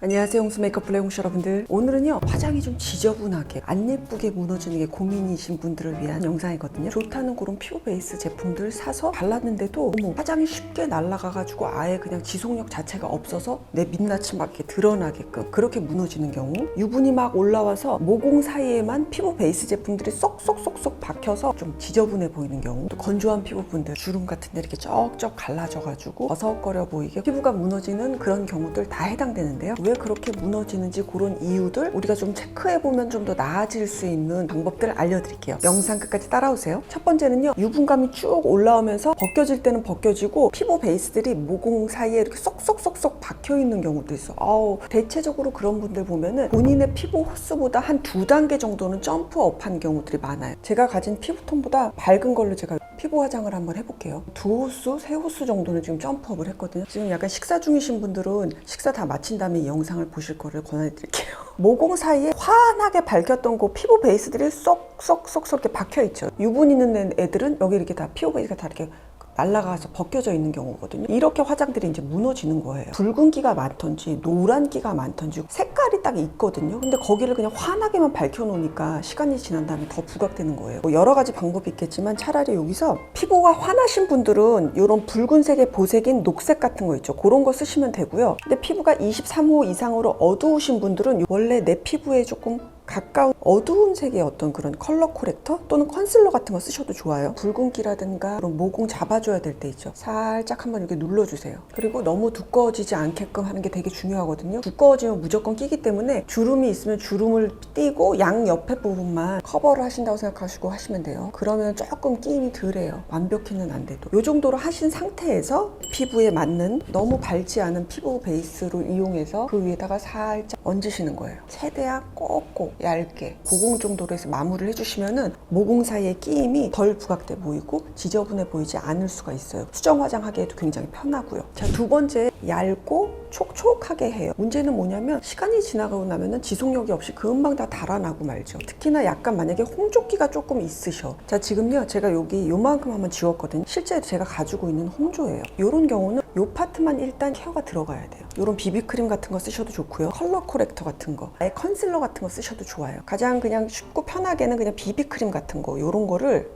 안녕하세요, 홍수 메이크업 플레이 홍시 여러분들. 오늘은요, 화장이 좀 지저분하게 안 예쁘게 무너지는 게 고민이신 분들을 위한 영상이거든요. 좋다는 그런 피부 베이스 제품들 사서 발랐는데도 화장이 쉽게 날아가가지고 아예 그냥 지속력 자체가 없어서 내 민낯이 막 이렇게 드러나게끔 그렇게 무너지는 경우, 유분이 막 올라와서 모공 사이에만 피부 베이스 제품들이 쏙쏙쏙쏙 박혀서 좀 지저분해 보이는 경우, 또 건조한 피부분들 주름 같은 데 이렇게 쩍쩍 갈라져가지고 버석거려 보이게 피부가 무너지는 그런 경우들 다 해당되는데요. 왜 그렇게 무너지는지 그런 이유들 우리가 좀 체크해보면 좀 더 나아질 수 있는 방법들을 알려드릴게요. 영상 끝까지 따라오세요. 첫 번째는요, 유분감이 쭉 올라오면서 벗겨질 때는 벗겨지고 피부 베이스들이 모공 사이에 이렇게 쏙쏙쏙쏙 박혀있는 경우도 있어. 대체적으로 그런 분들 보면은 본인의 피부 호수보다 한 2단계 정도는 점프업한 경우들이 많아요. 제가 가진 피부톤보다 밝은 걸로 제가 피부 화장을 한번 해볼게요. 2호수, 3호수 정도는 지금 점프업을 했거든요. 지금 약간 식사 중이신 분들은 식사 다 마친 다음에 이 영상을 보실 거를 권해드릴게요. 모공 사이에 환하게 밝혔던 그 피부 베이스들이 쏙쏙쏙쏙 이렇게 박혀있죠. 유분 있는 애들은 여기 이렇게 다 피부 베이스가 다 이렇게 날아가서 벗겨져 있는 경우거든요. 이렇게 화장들이 이제 무너지는 거예요. 붉은기가 많던지 노란기가 많던지 색깔이 딱 있거든요. 근데 거기를 그냥 환하게만 밝혀놓으니까 시간이 지난 다음에 더 부각되는 거예요. 여러 가지 방법이 있겠지만 차라리 여기서 피부가 환하신 분들은 이런 붉은색의 보색인 녹색 같은 거 있죠. 그런 거 쓰시면 되고요. 근데 피부가 23호 이상으로 어두우신 분들은 원래 내 피부에 조금 가까운 어두운 색의 어떤 그런 컬러 코렉터 또는 컨실러 같은 거 쓰셔도 좋아요. 붉은기라든가 그런 모공 잡아줘야 될 때 있죠. 살짝 한번 이렇게 눌러주세요. 그리고 너무 두꺼워지지 않게끔 하는 게 되게 중요하거든요. 두꺼워지면 무조건 끼기 때문에 주름이 있으면 주름을 띄고 양 옆에 부분만 커버를 하신다고 생각하시고 하시면 돼요. 그러면 조금 끼임이 덜해요. 완벽히는 안 돼도. 이 정도로 하신 상태에서 피부에 맞는 너무 밝지 않은 피부 베이스를 이용해서 그 위에다가 살짝 얹으시는 거예요. 최대한 꼭꼭 얇게 고공 정도로 해서 마무리를 해주시면은 모공 사이에 끼임이 덜 부각돼 보이고 지저분해 보이지 않을 수가 있어요. 수정 화장하기에도 굉장히 편하고요. 자, 두 번째, 얇고 촉촉하게 해요. 문제는 뭐냐면 시간이 지나가고 나면은 지속력이 없이 금방 다 달아나고 말죠. 특히나 약간 만약에 홍조기가 조금 있으셔. 자, 지금요, 제가 여기 요만큼 한번 지웠거든요. 실제 제가 가지고 있는 홍조예요. 이런 경우는 요 파트만 일단 케어가 들어가야 돼요. 이런 비비크림 같은 거 쓰셔도 좋고요. 컬러 코렉터 같은 거, 아예 컨실러 같은 거 쓰셔도 좋아요. 가장 그냥 쉽고 편하게는 그냥 비비크림 같은 거, 요런 거를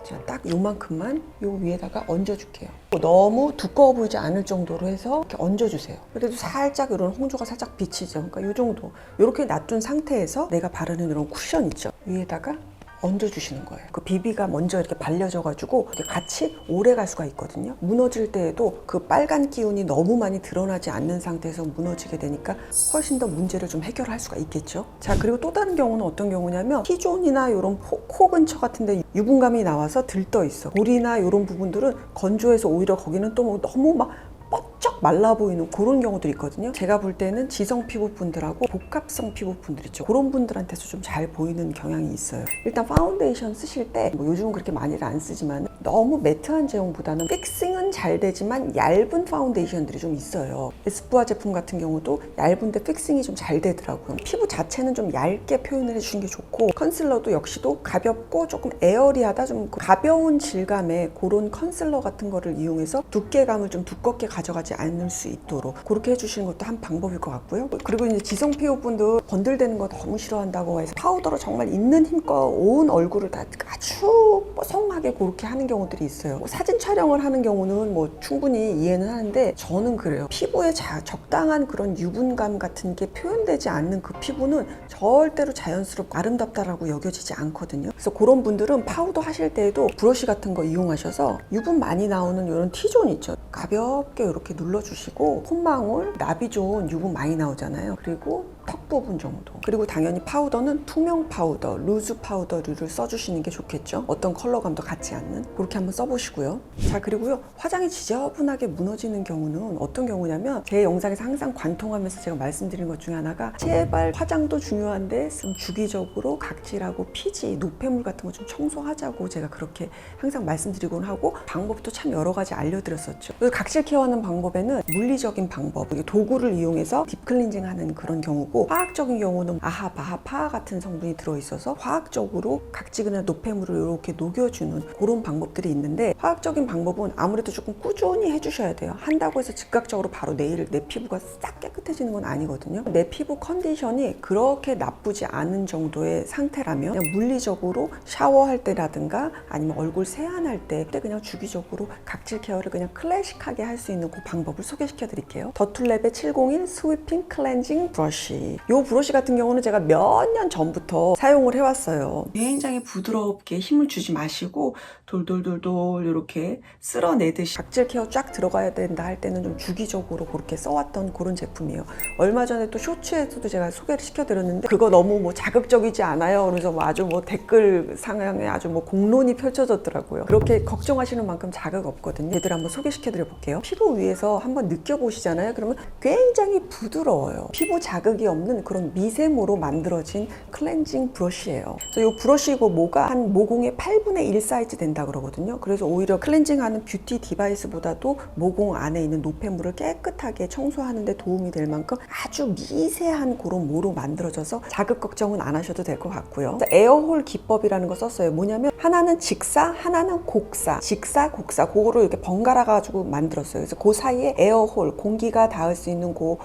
제가 딱 요만큼만 요 위에다가 얹어줄게요. 너무 두꺼워 보이지 않을 정도로 해서 이렇게 얹어주세요. 그래도 살짝 이런 홍조가 살짝 비치죠. 그러니까 요 정도. 요렇게 놔둔 상태에서 내가 바르는 이런 쿠션 있죠. 위에다가 얹어주시는 거예요. 그 비비가 먼저 이렇게 발려져가지고 같이 오래 갈 수가 있거든요. 무너질 때에도 그 빨간 기운이 너무 많이 드러나지 않는 상태에서 무너지게 되니까 훨씬 더 문제를 좀 해결할 수가 있겠죠. 자, 그리고 또 다른 경우는 어떤 경우냐면 T존이나 이런 코 근처 같은데 유분감이 나와서 들떠 있어. 볼이나 이런 부분들은 건조해서 오히려 거기는 또 뭐 너무 막 뻑쩍 말라 보이는 그런 경우들이 있거든요. 제가 볼 때는 지성 피부분들하고 복합성 피부분들 있죠. 그런 분들한테서 좀 잘 보이는 경향이 있어요. 일단 파운데이션 쓰실 때 요즘은 그렇게 많이를 안 쓰지만 너무 매트한 제형보다는 픽싱은 잘 되지만 얇은 파운데이션들이 좀 있어요. 에스쁘아 제품 같은 경우도 얇은데 픽싱이 좀 잘 되더라고요. 피부 자체는 좀 얇게 표현을 해주시는 게 좋고, 컨실러도 역시도 가볍고 조금 에어리하다, 좀 가벼운 질감의 그런 컨실러 같은 거를 이용해서 두께감을 좀 두껍게 가져가지 않을 수 있도록 그렇게 해주시는 것도 한 방법일 것 같고요. 그리고 이제 지성 피부분들 번들대는 거 너무 싫어한다고 해서 파우더로 정말 있는 힘껏 온 얼굴을 다 아주 뽀송하게 그렇게 하는 경우들이 있어요. 사진 촬영을 하는 경우는 충분히 이해는 하는데, 저는 그래요. 피부에 적당한 그런 유분감 같은 게 표현되지 않는 그 피부는 절대로 자연스럽고 아름답다라고 여겨지지 않거든요. 그래서 그런 분들은 파우더 하실 때에도 브러쉬 같은 거 이용하셔서 유분 많이 나오는 이런 T존 있죠. 가볍게 이렇게 눌러주시고, 콧망울, 나비존 유분 많이 나오잖아요. 그리고 턱 부분 정도. 그리고 당연히 파우더는 투명 파우더, 루즈 파우더류를 써주시는 게 좋겠죠. 어떤 컬러감도 같지 않는. 그렇게 한번 써보시고요. 자, 그리고요, 화장이 지저분하게 무너지는 경우는 어떤 경우냐면, 제 영상에서 항상 관통하면서 제가 말씀드린 것 중에 하나가, 제발 화장도 중요한데 좀 주기적으로 각질하고 피지, 노폐물 같은 거 좀 청소하자고 제가 그렇게 항상 말씀드리곤 하고, 방법도 참 여러 가지 알려드렸었죠. 각질 케어하는 방법에는 물리적인 방법, 도구를 이용해서 딥클렌징 하는 그런 경우고, 화학적인 경우는 아하, 바하, 파하 같은 성분이 들어있어서 화학적으로 각지근한 노폐물을 이렇게 녹여주는 그런 방법들이 있는데, 화학적인 방법은 아무래도 조금 꾸준히 해주셔야 돼요. 한다고 해서 즉각적으로 바로 내일 내 피부가 싹 깨끗해지는 건 아니거든요. 내 피부 컨디션이 그렇게 나쁘지 않은 정도의 상태라면 그냥 물리적으로 샤워할 때라든가 아니면 얼굴 세안할 때 그냥 주기적으로 각질 케어를 그냥 클래식하게 할 수 있는 그 방법을 소개시켜 드릴게요. 더툴랩의 701 스위핑 클렌징 브러쉬. 이 브러쉬 같은 경우는 제가 몇 년 전부터 사용을 해왔어요. 굉장히 부드럽게 힘을 주지 마시고 돌돌돌돌 이렇게 쓸어내듯이 각질 케어 쫙 들어가야 된다 할 때는 좀 주기적으로 그렇게 써왔던 그런 제품이에요. 얼마 전에 또 쇼츠에서도 제가 소개를 시켜드렸는데 그거 너무 뭐 자극적이지 않아요? 그래서 뭐 아주 뭐 댓글 상향에 아주 뭐 공론이 펼쳐졌더라고요. 그렇게 걱정하시는 만큼 자극 없거든요. 얘들 한번 소개시켜드려 볼게요. 피부 위에서 한번 느껴보시잖아요. 그러면 굉장히 부드러워요. 피부 자극이 없는 그런 미세모로 만들어진 클렌징 브러쉬예요. 그래서 이 브러쉬 모가 한 모공의 8분의 1 사이즈 된다 그러거든요. 그래서 오히려 클렌징하는 뷰티 디바이스보다도 모공 안에 있는 노폐물을 깨끗하게 청소하는 데 도움이 될 만큼 아주 미세한 그런 모로 만들어져서 자극 걱정은 안 하셔도 될 것 같고요. 에어홀 기법이라는 거 썼어요. 뭐냐면 하나는 직사, 하나는 곡사. 직사, 곡사 그거를 이렇게 번갈아 가지고 만들었어요. 그래서 그 사이에 에어홀, 공기가 닿을 수 있는 그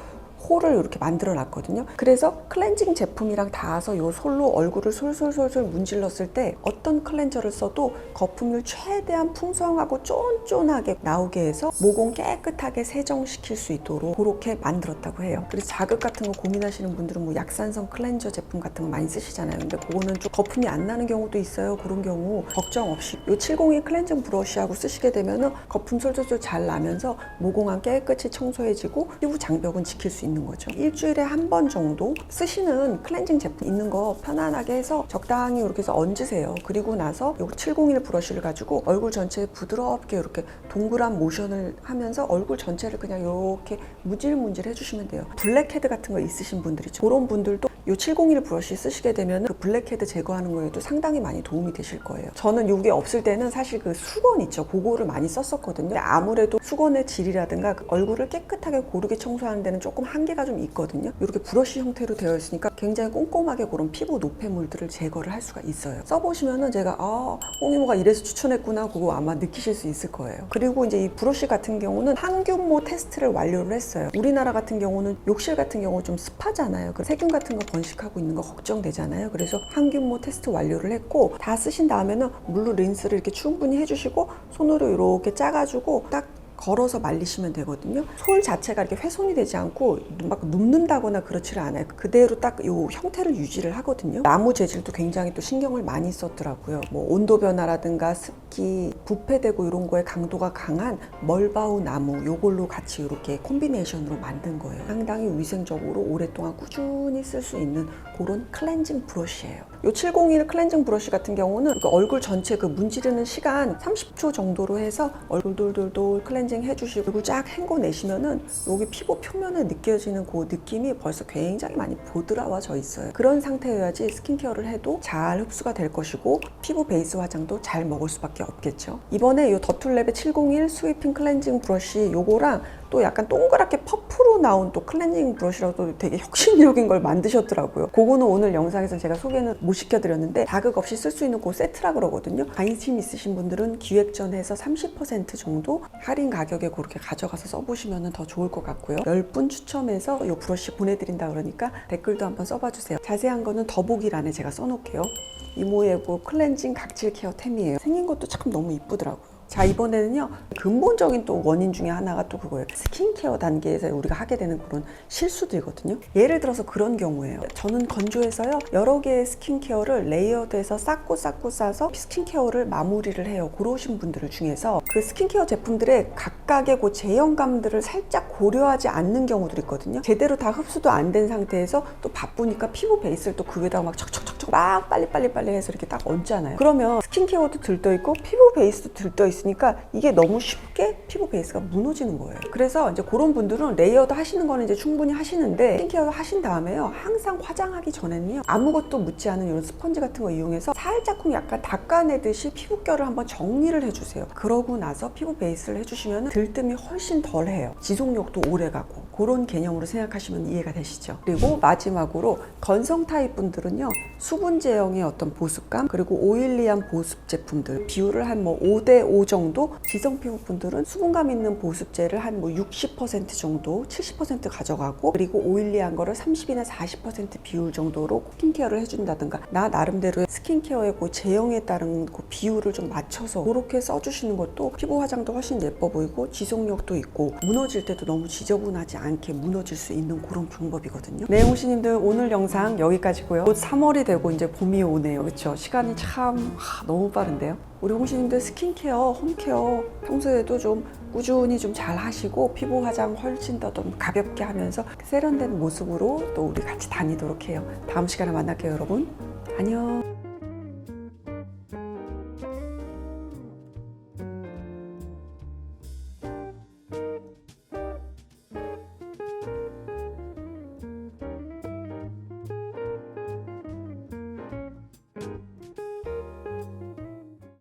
홀을 이렇게 만들어 놨거든요. 그래서 클렌징 제품이랑 닿아서 이 솔로 얼굴을 솔솔솔솔 문질렀을 때 어떤 클렌저를 써도 거품을 최대한 풍성하고 쫀쫀하게 나오게 해서 모공 깨끗하게 세정시킬 수 있도록 그렇게 만들었다고 해요. 그래서 자극 같은 거 고민하시는 분들은 뭐 약산성 클렌저 제품 같은 거 많이 쓰시잖아요. 근데 그거는 좀 거품이 안 나는 경우도 있어요. 그런 경우 걱정 없이 이 701 클렌징 브러쉬하고 쓰시게 되면은 거품 솔솔솔 잘 나면서 모공안 깨끗이 청소해지고 피부 장벽은 지킬 수 있는 거죠. 일주일에 한 번 정도 쓰시는 클렌징 제품 있는 거 편안하게 해서 적당히 이렇게 해서 얹으세요. 그리고 나서 이 701 브러쉬를 가지고 얼굴 전체에 부드럽게 이렇게 동그란 모션을 하면서 얼굴 전체를 그냥 이렇게 무질무질 해주시면 돼요. 블랙헤드 같은 거 있으신 분들이죠. 그런 분들도 이 701 브러쉬 쓰시게 되면 그 블랙헤드 제거하는 거에도 상당히 많이 도움이 되실 거예요. 저는 이게 없을 때는 사실 그 수건 있죠. 그거를 많이 썼었거든요. 근데 아무래도 수건의 질이라든가 얼굴을 깨끗하게 고르게 청소하는 데는 조금 한계가 좀 있거든요. 이렇게 브러쉬 형태로 되어 있으니까 굉장히 꼼꼼하게 그런 피부 노폐물들을 제거를 할 수가 있어요. 써보시면은 제가 홍이모가 이래서 추천했구나 그거 아마 느끼실 수 있을 거예요. 그리고 이제 이 브러쉬 같은 경우는 항균모 테스트를 완료를 했어요. 우리나라 같은 경우는 욕실 같은 경우 좀 습하잖아요. 그 세균 같은 거 번식하고 있는 거 걱정되잖아요. 그래서 항균모 테스트 완료를 했고 다 쓰신 다음에는 물로 린스를 이렇게 충분히 해주시고 손으로 이렇게 짜가지고 딱 걸어서 말리시면 되거든요. 솔 자체가 이렇게 훼손이 되지 않고 막 눕는다거나 그렇지를 않아요. 그대로 딱 이 형태를 유지를 하거든요. 나무 재질도 굉장히 또 신경을 많이 썼더라고요. 뭐 온도 변화라든가 습기, 부패되고 이런 거에 강도가 강한 멀바우 나무 요걸로 같이 이렇게 콤비네이션으로 만든 거예요. 상당히 위생적으로 오랫동안 꾸준히 쓸 수 있는 그런 클렌징 브러쉬예요. 이 701 클렌징 브러쉬 같은 경우는 얼굴 전체 그 문지르는 시간 30초 정도로 해서 얼굴 돌돌돌 클렌징 해주시고 그리고 쫙 헹궈내시면은 여기 피부 표면에 느껴지는 그 느낌이 벌써 굉장히 많이 보드라워져 있어요. 그런 상태여야지 스킨케어를 해도 잘 흡수가 될 것이고 피부 베이스 화장도 잘 먹을 수밖에 없겠죠. 이번에 이 더툴랩의 701 스위핑 클렌징 브러쉬 요거랑 또 약간 동그랗게 퍼프로 나온 또 클렌징 브러쉬라고 되게 혁신적인 걸 만드셨더라고요. 그거는 오늘 영상에서 제가 소개는 못 시켜드렸는데 자극 없이 쓸 수 있는 그 세트라 그러거든요. 관심 있으신 분들은 기획 전에서 30% 정도 할인 가격에 그렇게 가져가서 써보시면 더 좋을 것 같고요. 10분 추첨해서 이 브러쉬 보내드린다 그러니까 댓글도 한번 써봐주세요. 자세한 거는 더보기란에 제가 써놓을게요. 이모예고 클렌징 각질 케어 템이에요. 생긴 것도 참 너무 이쁘더라고요. 자, 이번에는요 근본적인 또 원인 중에 하나가 또 그거예요. 스킨케어 단계에서 우리가 하게 되는 그런 실수들이거든요. 예를 들어서 그런 경우예요. 저는 건조해서요 여러 개의 스킨케어를 레이어드해서 쌓고 싸서 스킨케어를 마무리를 해요. 그러신 분들 중에서 그 스킨케어 제품들의 각각의 그 제형감들을 살짝 고려하지 않는 경우들이 있거든요. 제대로 다 흡수도 안 된 상태에서 또 바쁘니까 피부 베이스를 또 그 위에다가 막 척척척척 막 빨리 해서 이렇게 딱 얹잖아요. 그러면 스킨케어도 들떠있고 피부 베이스도 들떠있어요. 있으니까 이게 너무 쉽게 피부 베이스가 무너지는 거예요. 그래서 이제 그런 분들은 레이어드 하시는 거는 이제 충분히 하시는데 스킨케어 하신 다음에요, 항상 화장하기 전에는요 아무것도 묻지 않은 이런 스펀지 같은 거 이용해서 살짝쿵 약간 닦아내듯이 피부결을 한번 정리를 해주세요. 그러고 나서 피부 베이스를 해주시면 들뜸이 훨씬 덜해요. 지속력도 오래가고, 그런 개념으로 생각하시면 이해가 되시죠? 그리고 마지막으로 건성 타입 분들은요, 수분 제형의 어떤 보습감, 그리고 오일리한 보습 제품들 비율을 한 뭐 5대5 정도, 지성 피부 분들은 수분감 있는 보습제를 한 뭐 60% 정도, 70% 가져가고, 그리고 오일리한 거를 30이나 40% 비율 정도로 스킨케어를 해준다든가, 나 나름대로의 스킨케어의 그 제형에 따른 그 비율을 좀 맞춰서 그렇게 써주시는 것도 피부 화장도 훨씬 예뻐 보이고 지속력도 있고, 무너질 때도 너무 지저분하지 않게 무너질 수 있는 그런 방법이거든요. 네, 홍시님들, 오늘 영상 여기까지고요. 곧 3월이 되고 이제 봄이 오네요. 그렇죠? 시간이 참 너무 빠른데요. 우리 홍시님들 스킨케어, 홈케어 평소에도 좀 꾸준히 좀 잘 하시고, 피부 화장 훨씬 더 좀 가볍게 하면서 세련된 모습으로 또 우리 같이 다니도록 해요. 다음 시간에 만날게요, 여러분. 안녕.